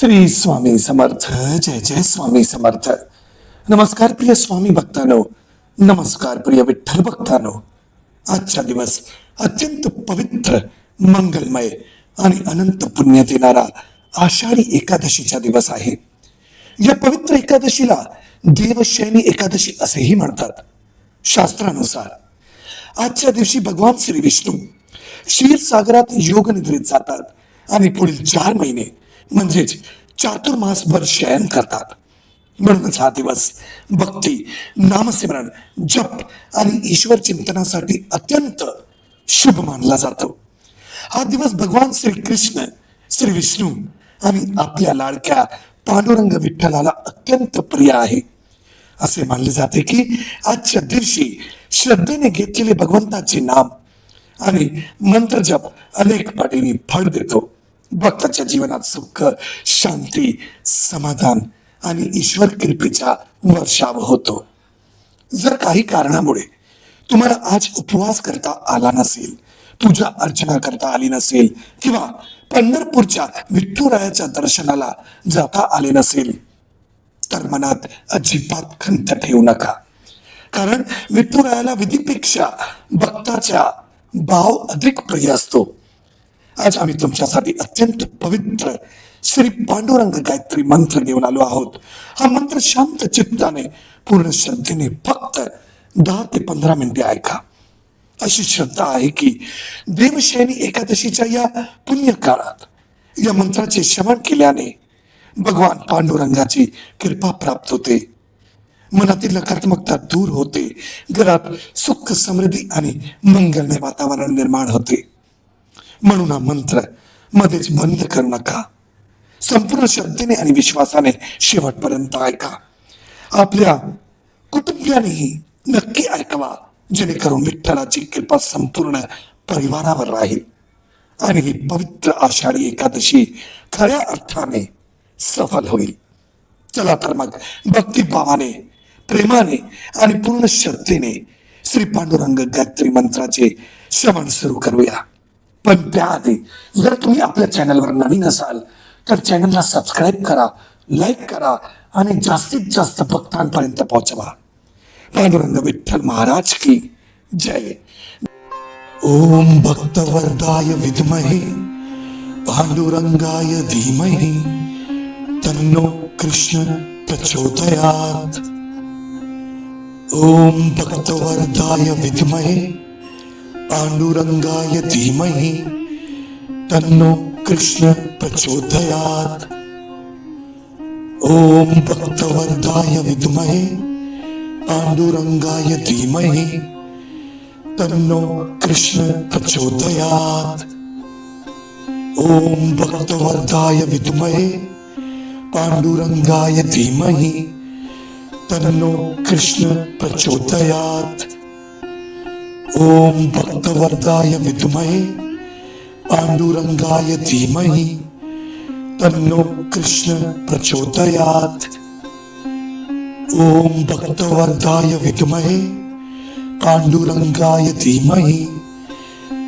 श्री स्वामी समर्थ. जय जय स्वामी समर्थ. नमस्कार प्रिय स्वामी भक्तांनो, नमस्कार प्रिय विठ्ठल भक्तांनो. आजचा दिवस अत्यंत पवित्र, मंगलमय आणि अनंत पुण्य देणारा आषाढी एकादशीचा दिवस आहे. या पवित्र एकादशीला देवशयनी एकादशी असेही म्हणतात. शास्त्रानुसार आजच्या दिवशी भगवान श्री विष्णू क्षीरसागरात योग निद्रेत जातात आणि पुढील 4 महिने म्हणजेच चातुर्मासभर शयन करतात. म्हणूनच हा दिवस भक्ती, नामस्मरण, जप आणि ईश्वर चिंतनासाठी अत्यंत शुभ मानला जातो. हा दिवस भगवान श्री कृष्ण, श्री विष्णू आणि आपल्या लाडक्या पांडुरंग विठ्ठलाला अत्यंत प्रिय आहे. असे मानले जाते की आजच्या दिवशी श्रद्धेने घेतलेले भगवंताचे नाम आणि मंत्र जप अनेक पटीने फळ देतो. भक्ताच्या जीवनात सुख, शांती, समाधान आणि ईश्वर कृपेचा वर्षाव होतो. जर काही कारणामुळे तुम्हाला आज उपवास करता आला नसेल, पूजा अर्चना करता आली नसेल किंवा पंढरपूरच्या विठुरायाच्या दर्शनाला जाता आले नसेल, तर मनात अजिबात खंत ठेवू नका. कारण विठुरायाला विधीपेक्षा भक्ताचा भाव अधिक प्रिय असतो. आज आम्ही तुमच्यासाठी अत्यंत पवित्र श्री पांडुरंग गायत्री मंत्र घेऊन आलो आहोत. हा मंत्र शांत चित्ताने, पूर्ण श्रद्धेने फक्त 10 ते 15 मिनिटे ऐका. अशी श्रद्धा आहे की देवशयनी एकादशीच्या या पुण्य काळात या मंत्राचे श्रवण केल्याने भगवान पांडुरंगाची कृपा प्राप्त होते, मनातील नकारात्मकता दूर होते, घरात सुख, समृद्धी आणि मंगलमय वातावरण निर्माण होते. म्हणून हा मंत्र मध्येच बंद करू नका. संपूर्ण श्रद्धेने आणि विश्वासाने शेवटपर्यंत ऐका. आपल्या कुटुंबियांनीही नक्की ऐकावा, जेणेकरून विठ्ठलाची कृपा संपूर्ण परिवारावर राहील आणि ही पवित्र आषाढी एकादशी खऱ्या अर्थाने सफल होईल. चला तर मग भक्तिभावाने, प्रेमाने आणि पूर्ण श्रद्धेने श्री पांडुरंग गायत्री मंत्राचे श्रवण सुरू करूया. पण त्याआधी जर तुम्ही आपल्या चॅनलवर नवीन असाल तर चॅनलला सबस्क्राईब करा, लाईक करा आणि जास्तीत जास्त भक्तांपर्यंत पोहोचवा. पांडुरंग विठ्ठल महाराज की जय. ओम भक्तवरदाय विद्महे पांडुरंगाय धीमहि तन्नो कृष्ण प्रचोदयात्. ओम भक्तवरदाय विद्महे पांडुरंगाय धीमहि तन्नो कृष्ण प्रचोदयात्. ओम भक्तवरदाय विद्महे पांडुरंगाय धीमहि तन्नो कृष्ण प्रचोदयात्. ओम भक्तवरदाय विद्महे पांडुरंगाय धीमहि तन्नो कृष्ण प्रचोदयात्. ओम भक्तवरदाय विद्महे पांडुरंगाय धीमहि तन्नो कृष्ण प्रचोदयात्. ओम भक्तवरदाय विद्महे पांडुरंगाय धीमहि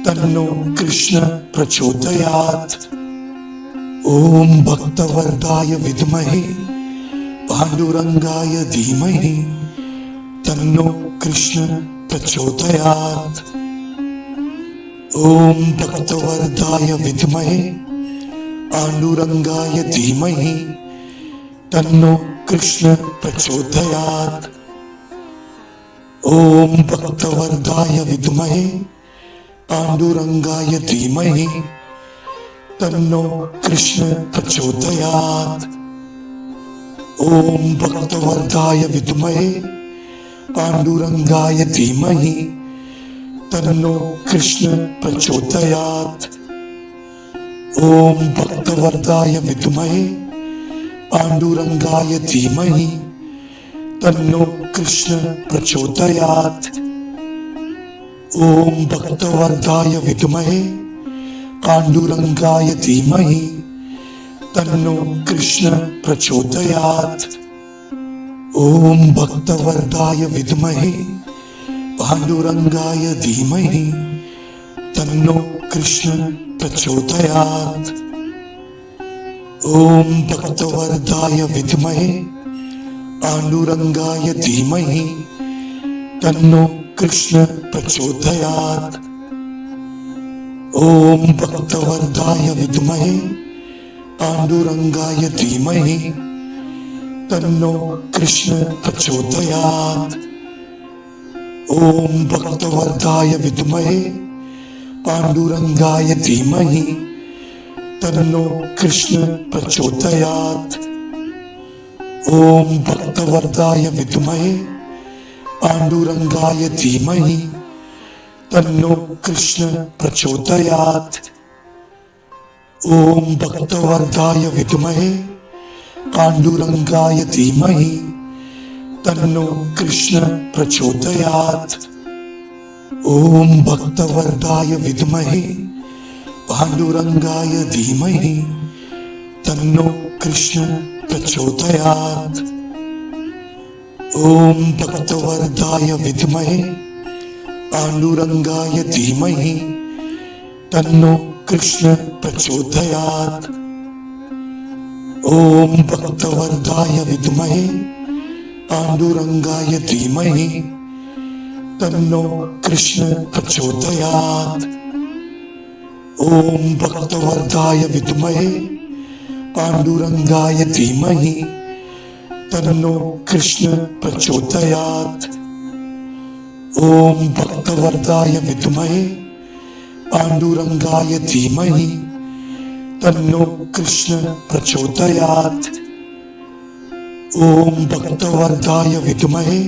तन्नो कृष्ण प्रचोदयात्. ओम भक्तवरदाय विद्महे पांडुरंगाय धीमहि तन्नो कृष्ण प्रचोदयात्. ओम भक्तवरदाय विद्महे पांडुरंगाय धीमहि तन्नो कृष्ण प्रचोदयात्. ओम भक्तवरदाय विद्महे पांडुरंगाय धीमहि तन्नो कृष्ण प्रचोदयात्. ओम भक्तवरदाय विद्महे पांडुरंगाय धीमहि तन्नो कृष्ण प्रचोदयात्. ओम भक्तवरदाय विद्महे पांडुरंगाय धीमहि तन्नो कृष्ण प्रचोदयात्. ओम भक्तवरदाय विद्महे पांडुरंगाय धीमहि तन्नो कृष्ण प्रचोदयात्. ओम भक्तवरदाय विद्महे पांडुरंगाय धीमहि तन्नो कृष्ण प्रचोदयात्. ओम भक्तवरदाय विद्महे पांडुरंगाय धीमहि तन्नो कृष्ण प्रचोदयात्। ओम भक्तवरदाय विद्महे पांडुरंगाय धीमहि तन्नो कृष्ण प्रचोदयात्। ओम भक्तवरदाय विद्महे पांडुरंगाय धीमहि तन्नो कृष्ण प्रचोदयात्। ओम भक्तवरदाय विद्महे पांडुरंगाय धीमहि तन्नो कृष्ण प्रचोदयात्। ओम भक्तवरदाय विद्महे पांडुरंगाय धीमहि तन्नो कृष्ण प्रचोदयात्। ओम भक्तवरदाय विद्महे पांडुरंगाय धीमहि तन्नो कृष्ण प्रचोदयात्। ओम भक्तवरदाय विद्महे पांडुरंगाय धीमहि तन्नो कृष्ण प्रचोदयात्। ओम भक्तवरदाय विद्महे पांडुरंगाय धीमहि तन्नो कृष्ण प्रचोदयात्। ओम भक्तवरदाय विद्महे पांडुरंगाय धीमहि तन्नो कृष्ण प्रचोदयात्। ओम भक्तवरदाय विद्महे पांडुरंगाय धीमहि तन्नो कृष्ण प्रचोदयात्। ओम भक्तवरदाय विद्महे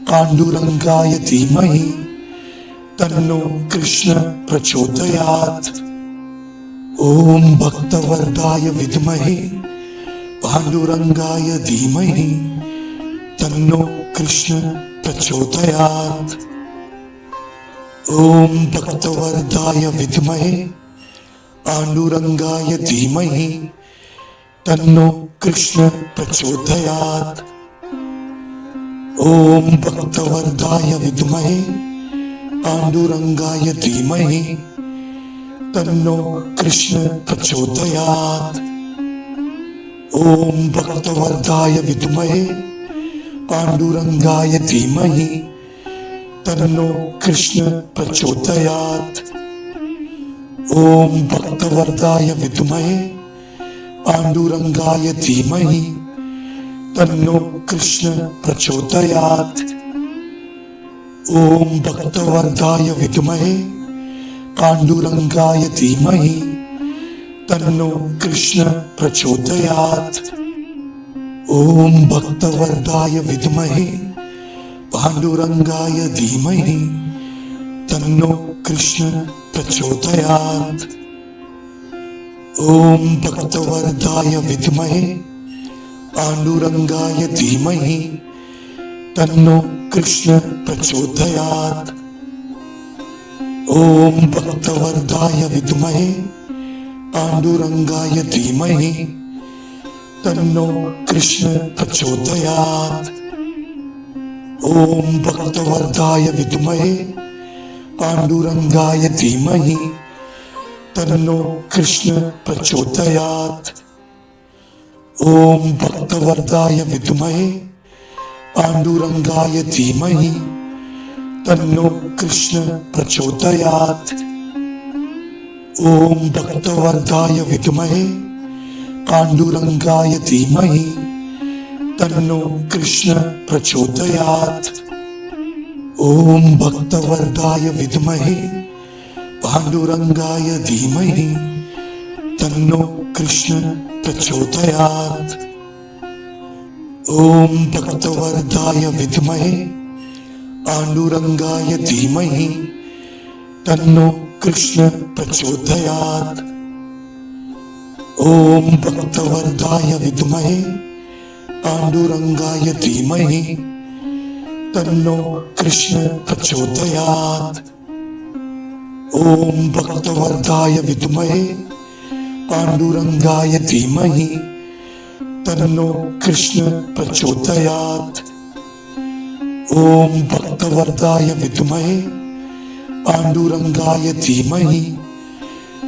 पांडुरंगाय धीमहि तन्नो कृष्ण प्रचोदयात्। ओम भक्तवरदाय विद्महे पांडुरंगाय धीमहि तन्नो कृष्ण प्रचोदयात्। ओम भक्तवरदाय विद्महे पांडुरंगाय धीमहि तन्नो कृष्ण प्रचोदयात्। ओम भक्तवरदाय विद्महे पांडुरंगाय धीमहि तन्नो कृष्ण प्रचोदयात्। ओम भक्तवरदाय विद्महे पांडुरंगाय धीमहि तन्नो कृष्ण प्रचोदयात्। ओम भक्तवरदाय विद्महे पांडुरंगाय धीमहि तन्नो कृष्ण प्रचोदयात्। ओम भक्तवरदाय विद्महे पांडुरंगाय धीमहि तन्नो कृष्ण प्रचोदयात्। ओम भक्तवरदाय विद्महे पांडुरंगाय धीमहि तन्नो कृष्ण प्रचोदयात्। ओम भक्तवरदाय विद्महे पांडुरंगाय धीमहि तन्नो कृष्ण प्रचोदयात्। ओम भक्तवरदाय विद्महे पांडुरंगाय धीमहि तन्नो कृष्ण प्रचोदयात्। ओम भक्तवरदाय विद्महे पांडुरंगाय धीमहि तन्नो कृष्ण प्रचोदयात्। ओम भक्तवरदाय विद्महे पांडुरंगाय धीमहि तन्नो कृष्ण प्रचोदयात्। ओम भक्तवरदाय विद्महे पांडुरंगाय धीमहि तन्नो कृष्ण प्रचोदयात्। ओम भक्तवरदाय विद्महे पांडुरंगाय धीमहि तन्नो कृष्ण प्रचोदयात्। ओम भक्तवरदाय विद्महे पांडुरंगाय धीमहि तन्नो कृष्ण प्रचोदयात्। ओम भक्तवरदाय विद्महे पांडुरंगाय धीमहि तन्नो कृष्ण प्रचोदयात्। ओम भक्तवरदाय विद्महे पांडुरंगाय धीमहि तन्नो कृष्ण प्रचोदयात्। ओम भक्तवरदाय विद्महे पांडुरंगाय धीमहि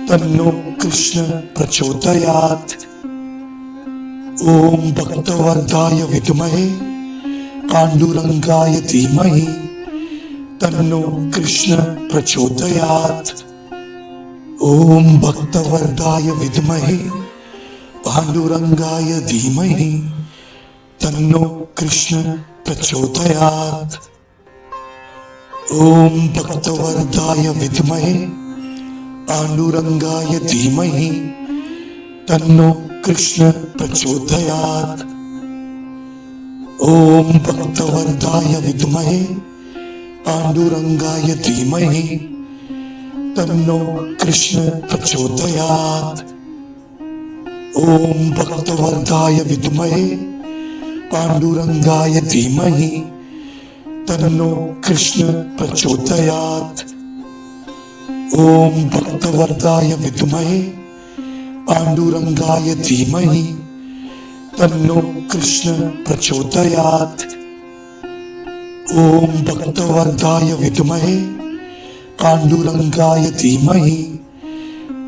तन्नो कृष्ण प्रचोदयात्। ओम भक्तवर्धाय विद्महे पांडुरंगाय धीमहि तन्नो कृष्ण प्रचोदयात्। ओम भक्तवर्धाय विद्महे पांडुरंगाय धीमहि तन्नो कृष्ण प्रचोदयात्। ओम भक्तवर्धाय विद्महे पांडुरंगाय धीमहि तन्नो कृष्ण प्रचोदयात्। ओम भक्तवर्धाय विद्महे पांडुरंगाय धीमहि तन्नो कृष्ण प्रचोदयात्। ओम भक्तवर्धाय विद्महे पांडुरंगाय धीमहि तन्नो कृष्ण प्रचोदयात्। ओम भक्तवर्धाय विद्महे पांडुरंगाय धीमहि तन्नो कृष्ण प्रचोदयात्। ओम भक्तवर्धाय विद्महे पांडुरंगाय धीमहि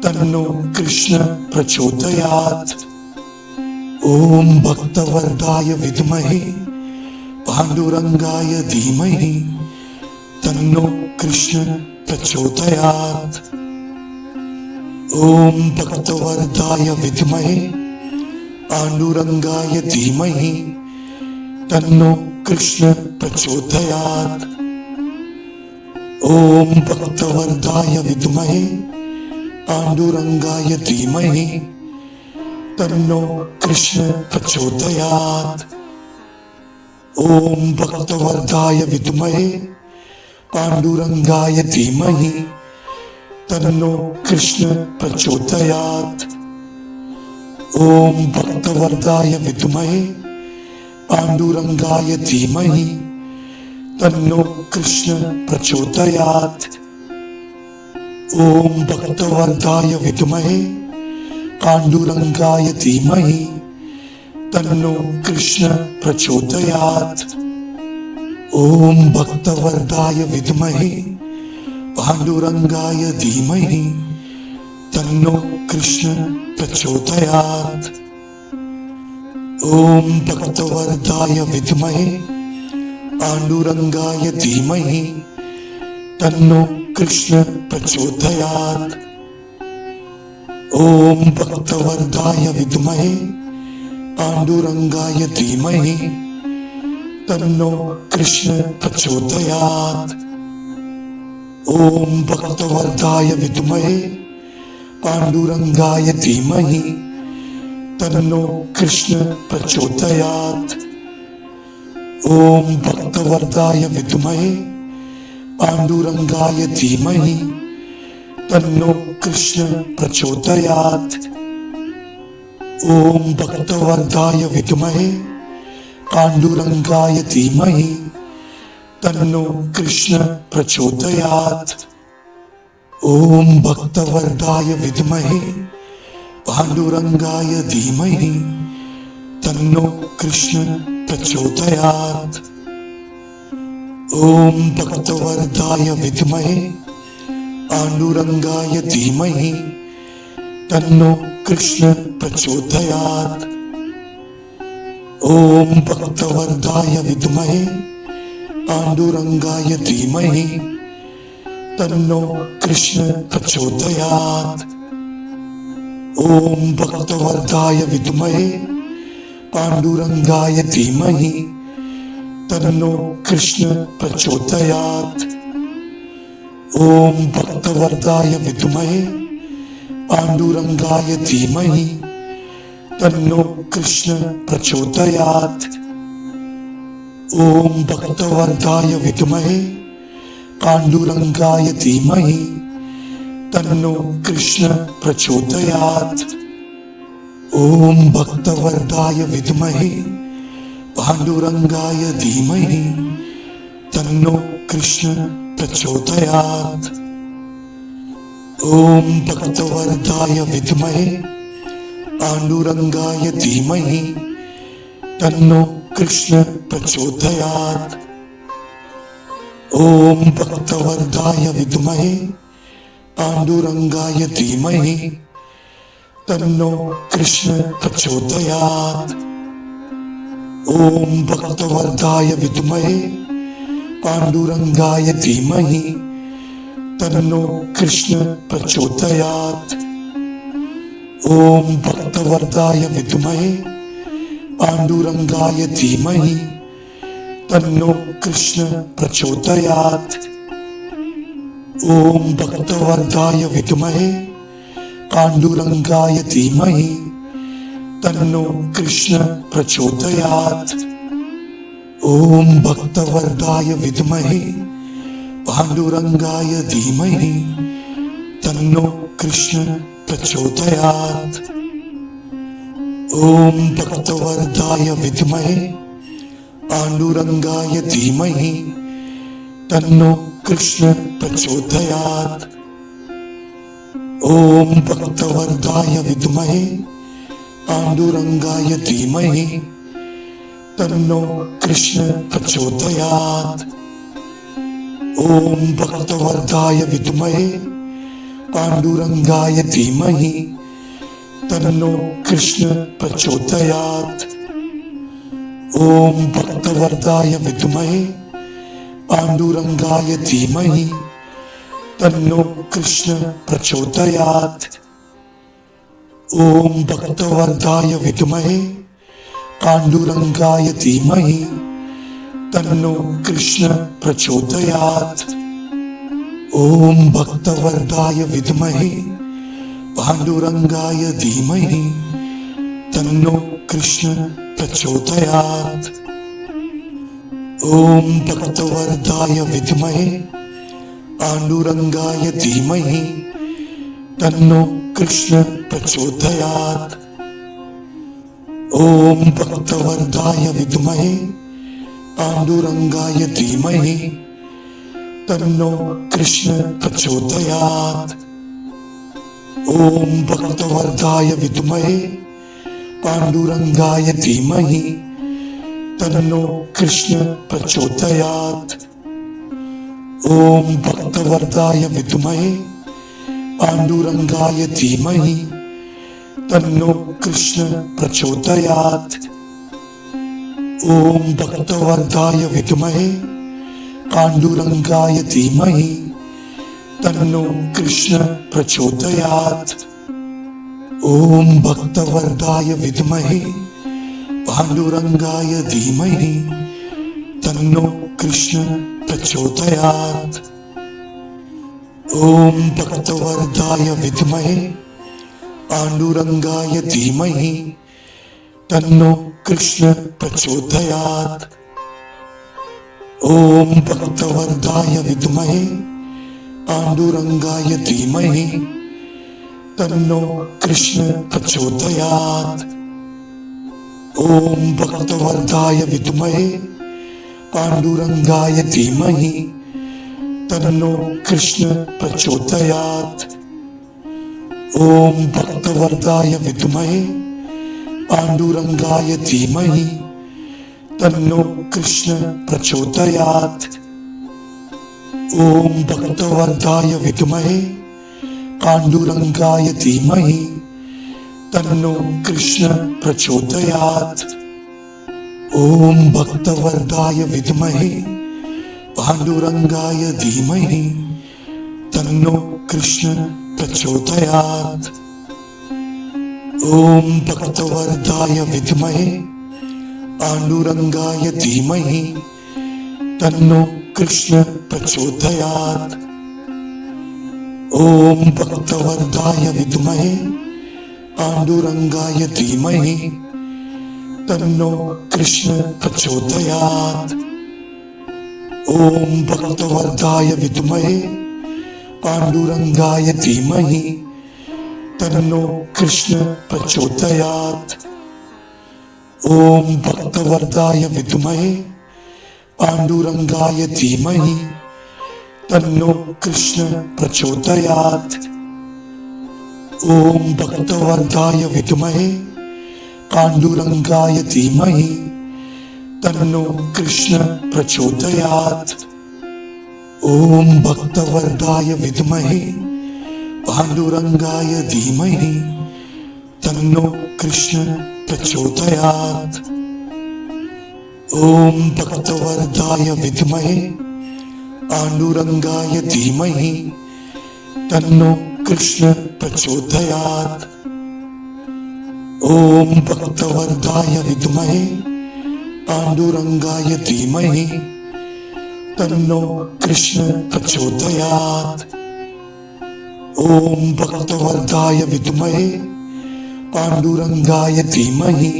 तन्नो कृष्ण प्रचोदयात्। ओम भक्तवर्धाय विद्महे पांडुरंगाय धीमहि तन्नो कृष्ण प्रचोदयात्। ओम भक्तवर्धाय विद्महे पांडुरंगाय धीमहि तन्नो कृष्ण प्रचोदयात्। ओम भक्तवर्धाय विद्महे पांडुरंगाय धीमहि तन्नो कृष्ण प्रचोदयात्। ओम भक्तवर्धाय विद्महे पांडुरंगाय धीमहि तन्नो कृष्ण प्रचोदयात्। ओम भक्तवर्धाय विद्महे पांडुरंगाय धीमहि तन्नो कृष्ण प्रचोदयात्। ओम भक्तवर्धाय विद्महे पांडुरंगाय धीमहि तन्नो कृष्ण प्रचोदयात्। ओम भक्तवर्धाय विद्महे पांडुरंगाय धीमहि तन्नो कृष्ण प्रचोदयात्। ओम भक्तवर्धाय विद्महे पांडुरंगाय धीमहि तन्नो कृष्ण प्रचोदयात्। ओम भक्तवर्धाय विद्महे पांडुरंगाय धीमहि तन्नो कृष्ण प्रचोदयात्। ओम भक्तवर्धाय विद्महे पांडुरंगाय धीमहि तन्नो कृष्ण प्रचोदयात्। ओम भक्तवर्धाय विद्महे पांडुरंगाय धीमहि तन्नो कृष्ण प्रचोदयात्। ओम भक्तवर्धाय विद्महे पांडुरंगाय धीमहि तन्नो कृष्ण प्रचोदयात्। ओम भक्तवर्धाय विद्महे पांडुरंगाय धीमहि तन्नो कृष्ण प्रचोदयात्। ओम भक्तवर्धाय विद्महे पांडुरंगाय धीमहि तन्नो कृष्ण प्रचोदयात्। ओम भक्तवर्धाय विद्महे पांडुरंगाय धीमहि तन्नो कृष्ण प्रचोदयात्। ओम भक्तवर्धाय विद्महे पांडुरंगाय धीमहि तन्नो कृष्ण प्रचोदयात्। ओम भक्तवर्धाय विद्महे पांडुरंगाय धीमहि तन्नो कृष्ण प्रचोदयात्। ओम भक्तवर्धाय विद्महे पांडुरंगाय धीमहि तन्नो कृष्ण प्रचोदयात्। ओम भक्तवर्धाय विद्महे पांडुरंगाय धीमहि तन्नो कृष्ण प्रचोदयात्। ओम भक्तवर्धाय विद्महे पांडुरंगाय धीमहि तन्नो कृष्ण प्रचोदयात्। ओम भक्तवर्धाय विद्महे पांडुरंगाय धीमहि तन्नो कृष्ण प्रचोदयात्। ओम भक्तवर्धाय विद्महे पांडुरंगाय धीमहि तन्नो कृष्ण प्रचोदयात्। ओम भक्तवर्धाय विद्महे पांडुरंगाय धीमहि तन्नो कृष्ण प्रचोदयात्। ओम भक्तवर्धाय विद्महे पांडुरंगाय धीमहि तन्नो कृष्ण प्रचोदयात्। ओम भक्तवर्धाय विद्महे पांडुरंगाय धीमहि तन्नो कृष्ण प्रचोदयात्। ओम भक्तवर्धाय विद्महे पांडुरंगाय धीमहि तन्नो कृष्ण प्रचोदयात्। ओम भक्तवर्धाय विद्महे पांडुरंगाय धीमहि तन्नो कृष्ण प्रचोदयात्। ओम भक्तवर्धाय विद्महे पांडुरंगाय धीमहि तन्नो कृष्ण प्रचोदयात्। ओम भक्तवर्धाय विद्महे पांडुरंगाय धीमहि तन्नो कृष्ण प्रचोदयात्। ओम भक्तवर्धाय विद्महे पांडुरंगाय धीमहि तन्नो कृष्ण प्रचोदयात्। ओम भक्तवर्धाय विद्महे पांडुरंगाय धीमहि तन्नो कृष्ण प्रचोदयात्। ओम भक्तवर्धाय विद्महे पांडुरंगाय धीमहि तन्नो कृष्ण प्रचोदयात्। ओम भक्तवर्धाय विद्महे पांडुरंगाय धीमहि तन्नो कृष्ण प्रचोदयात्। ओम भक्तवर्धाय विद्महे पांडुरंगाय धीमहि तन्नो कृष्ण प्रचोदयात्। ओम भक्तवर्धाय विद्महे पांडुरंगाय धीमहि तन्नो कृष्ण प्रचोदयात्। ओम भक्तवर्धाय विद्महे पांडुरंगाय धीमहि तन्नो कृष्ण प्रचोदयात्। ओम भक्तवर्धाय विद्महे पांडुरंगाय धीमहि तन्नो कृष्ण प्रचोदयात्। ओम भक्तवर्धाय विद्महे पांडुरंगाय धीमहि तन्नो कृष्ण प्रचोदयात्। ओम भक्तवर्धाय विद्महे पांडुरंगाय धीमहि तन्नो कृष्ण प्रचोदयात्। ओम भक्तवर्धाय विद्महे पांडुरंगाय धीमहि तन्नो कृष्ण प्रचोदयात्। ओम भक्तवर्धाय विद्महे पांडुरंगाय धीमहि तन्नो कृष्ण प्रचोदयात्। ओम भक्तवर्धाय विद्महे पांडुरंगाय धीमहि तन्नो कृष्ण प्रचोदयात्। ओम भक्तवर्धाय विद्महे पांडुरंगाय धीमहि तन्नो कृष्ण प्रचोदयात्। ओम भक्तवर्धाय विद्महे पांडुरंगाय धीमहि तन्नो कृष्ण प्रचोदयात्। ओम भक्तवर्धाय विद्महे पांडुरंगाय धीमहि तन्नो कृष्ण प्रचोदयात्। ओम भक्तवर्धाय विद्महे पांडुरंगाय धीमहि तन्नो कृष्ण प्रचोदयात्। ओम भक्तवर्धाय विद्महे पांडुरंगाय धीमहि तन्नो कृष्ण प्रचोदयात्। ओम भक्तवर्धाय विद्महे पांडुरंगाय धीमहि तन्नो कृष्ण प्रचोदयात्। ओम भक्तवर्धाय विद्महे पांडुरंगाय धीमहि तन्नो कृष्ण प्रचोदयात्। ओम भक्तवरदाय विद्महे पांडुरंगाय धीमहि तन्नो कृष्ण प्रचोदयात्। ओम भक्तवरदाय विद्महे पांडुरंगाय धीमहि तन्नो कृष्ण प्रचोदयात्। ओम भक्तवरदाय विद्महे पांडुरंगाय धीमहि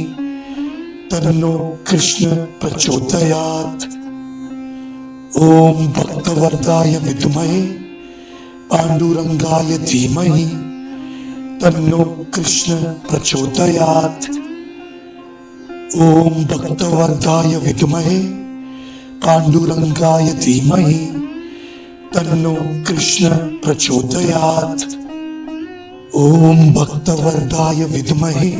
तन्नो कृष्ण प्रचोदयात्। ओम भक्तवरदाय विद्महे पांडुरंगाय धीमहि तन्नो कृष्ण प्रचोदयात्। ओम भक्तवरदाय विद्महे पांडुरंगाय धीमहि तन्नो कृष्ण प्रचोदयात्। ओम भक्तवरदाय विद्महे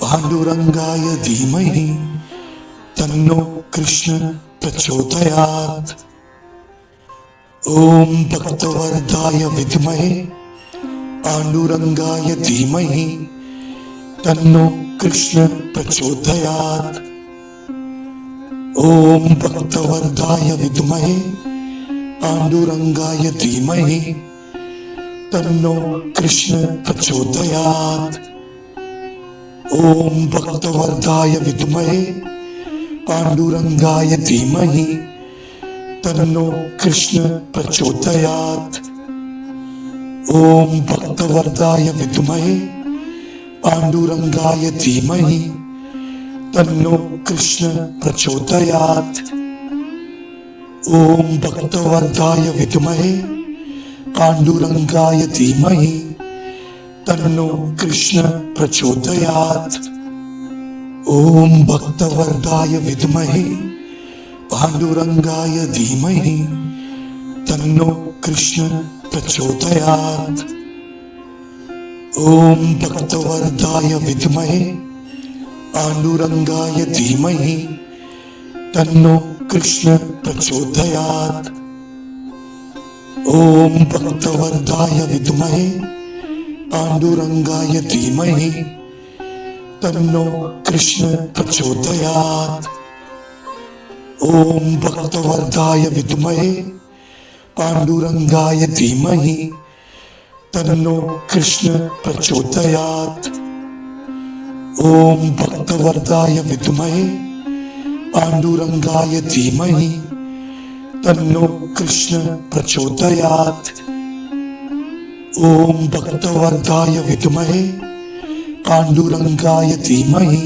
पांडुरंगाय धीमहि तन्नो कृष्ण प्रचोदयात्। ओम भक्तवरदाय विद्महे पांडुरंगाय धीमहि तन्नो कृष्ण प्रचोदयात्। ओम भक्तवरदाय विद्महे पांडुरंगाय धीमहि तन्नो कृष्ण प्रचोदयात्। ओम भक्तवरदाय विद्महे पांडुरंगाय धीमहि तन्नो कृष्ण प्रचोदयात्। ओम भक्तवरदाय विद्महे पांडुरंगाय धीमहि तन्नो कृष्ण प्रचोदयात्। ओम भक्तवरदाय विद्महे पांडुरंगाय धीमहि तन्नो कृष्ण प्रचोदयात्। ओम भक्तवरदाय विद्महे पांडुरंगाय धीमहि तन्नो कृष्ण प्रचोदयात्। ओम भक्तवरदाय विद्महे पांडुरंगाय धीमहि तन्नो कृष्ण प्रचोदयात्। ओम भक्तवरदाय विद्महे पांडुरंगाय धीमहि तन्नो कृष्ण प्रचोदयात्। ओम भक्तवरदाय विद्महे पांडुरंगाय धीमहि तन्नो कृष्ण प्रचोदयात्। ओम भक्तवरदाय विद्महे पांडुरंगाय धीमहि तन्नो कृष्ण प्रचोदयात्। ओम भक्तवरदाय विद्महे पांडुरंगाय धीमहि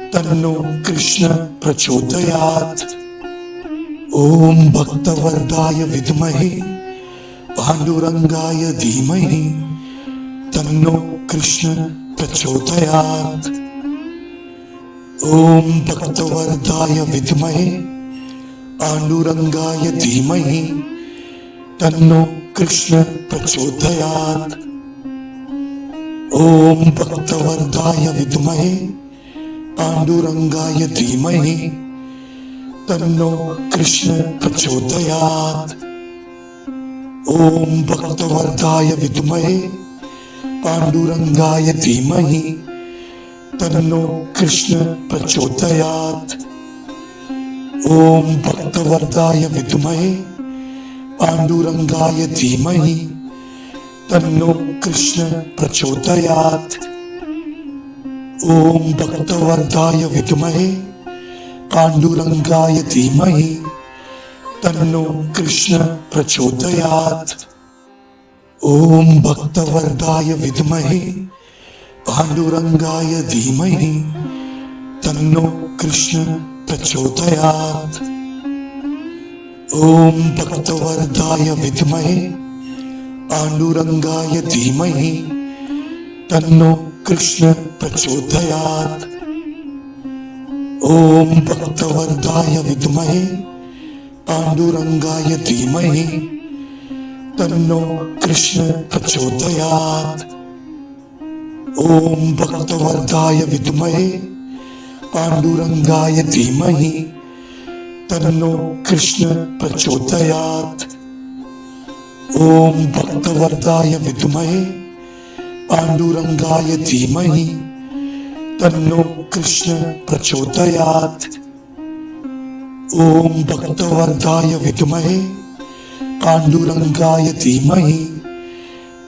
तन्नो कृष्ण प्रचोदयात्। ओम भक्तवरदाय विद्महे पांडुरंगाय धीमहि तन्नो कृष्ण प्रचोदयात्। ओम भक्तवरदाय विद्महे पांडुरंगाय धीमहि तन्नो कृष्ण प्रचोदयात्। ओम भक्तवरदाय विद्महे पांडुरंगाय धीमहि तन्नो कृष्ण प्रचोदयात्। ओम भक्तवरदाय विद्महे पांडुरंगाय धीमहि तन्नो कृष्ण प्रचोदयात्। ओम भक्तवरदाय विद्महे पांडुरंगाय धीमहि तन्नो कृष्ण प्रचोदयात्। ओम भक्तवरदाय विद्महे पांडुरंगाय धीमहि तन्नो कृष्ण प्रचोदयात्। ओम भक्तवरदाय विद्महे पांडुरंगाय धीमहि तन्नो कृष्ण प्रचोदयात्। ओम भक्तवरदाय विद्महे पांडुरंगाय धीमहि तन्नो कृष्ण प्रचोदयात्। ओम भक्तवरदाय विद्महे पांडुरंगाय धीमहि तन्नो कृष्ण प्रचोदयात्। ओम भक्तवरदाय विद्महे पांडुरंगाय धीमहि तन्नो कृष्ण प्रचोदयात्। ओम भक्तवरदाय विद्महे पांडुरंगाय धीमहि तन्नो कृष्ण प्रचोदयात्। ओम भक्तवर्धाय विद्महे पांडुरंगाय धीमहि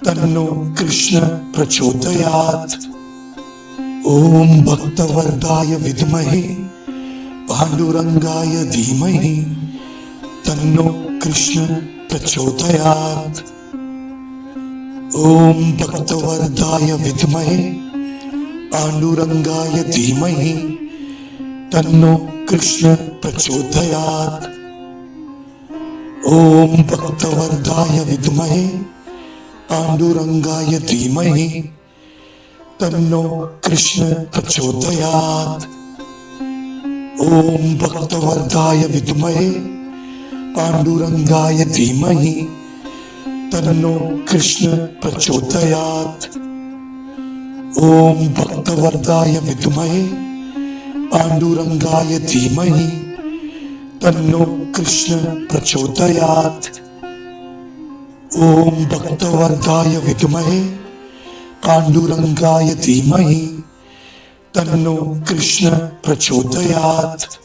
तन्नो कृष्ण प्रचोदयात्। ओम भक्तवर्धाय विद्महे पांडुरंगाय धीमहि तन्नो कृष्ण प्रचोदयात्। ओम भक्तवर्धाय विद्महे पांडुरंगाय धीमहि तन्नो कृष्ण प्रचोदयात्। ओम भक्तवर्धाय विद्महे पांडुरंगाय धीमहि तन्नो कृष्ण प्रचोदयात्। ओम भक्तवर्धाय विद्महे पांडुरंगाय धीमहि तन्नो कृष्ण प्रचोदयात्। ओम भक्तवर्धाय विद्महे पांडुरंगाय धीमहि तन्नो कृष्ण प्रचोदयात्। ओम भक्तवर्धाय विद्महे पांडुरंगाय धीमहि तन्नो कृष्ण प्रचोदयात्।